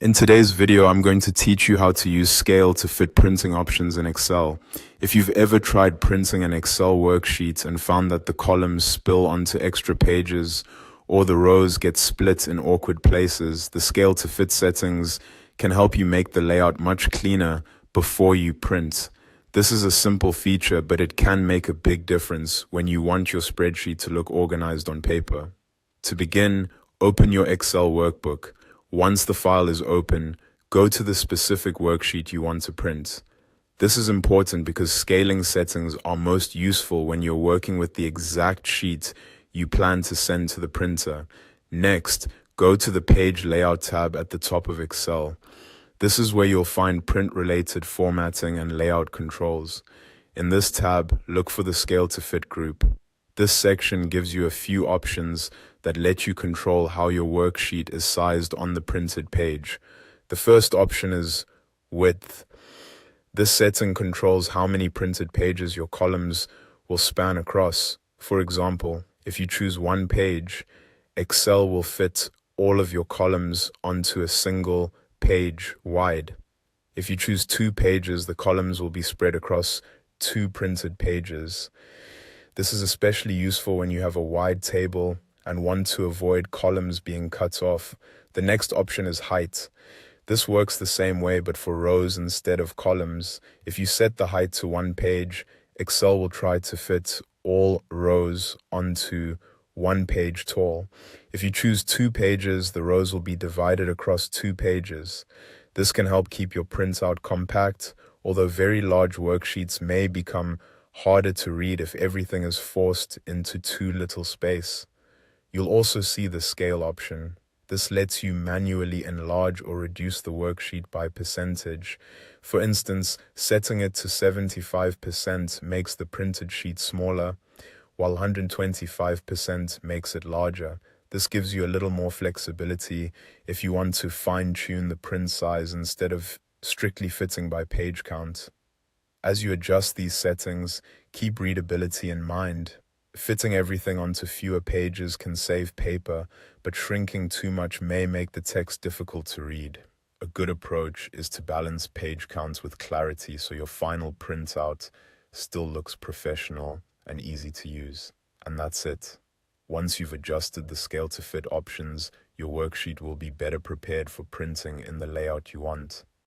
In today's video, I'm going to teach you how to use scale to fit printing options in Excel. If you've ever tried printing an Excel worksheet and found that the columns spill onto extra pages or the rows get split in awkward places, the scale to fit settings can help you make the layout much cleaner before you print. This is a simple feature, but it can make a big difference when you want your spreadsheet to look organized on paper. To begin, open your Excel workbook. Once the file is open, go to the specific worksheet you want to print. This is important because scaling settings are most useful when you're working with the exact sheet you plan to send to the printer. Next, go to the Page Layout tab at the top of Excel. This is where you'll find print-related formatting and layout controls. In this tab, look for the Scale to Fit group. This section gives you a few options that let you control how your worksheet is sized on the printed page. The first option is width. This setting controls how many printed pages your columns will span across. For example, if you choose one page, Excel will fit all of your columns onto a single page wide. If you choose 2 pages, the columns will be spread across 2 printed pages. This is especially useful when you have a wide table and want to avoid columns being cut off. The next option is height. This works the same way but for rows instead of columns. If you set the height to 1 page, Excel will try to fit all rows onto 1 page tall. If you choose 2 pages, the rows will be divided across 2 pages. This can help keep your printout compact, although very large worksheets may become harder to read if everything is forced into too little space. You'll also see the scale option. This lets you manually enlarge or reduce the worksheet by percentage. For instance, setting it to 75% makes the printed sheet smaller, while 125% makes it larger. This gives you a little more flexibility if you want to fine-tune the print size instead of strictly fitting by page count. As you adjust these settings, keep readability in mind. Fitting everything onto fewer pages can save paper, but shrinking too much may make the text difficult to read. A good approach is to balance page counts with clarity so your final printout still looks professional and easy to use. And that's it. Once you've adjusted the scale to fit options, your worksheet will be better prepared for printing in the layout you want.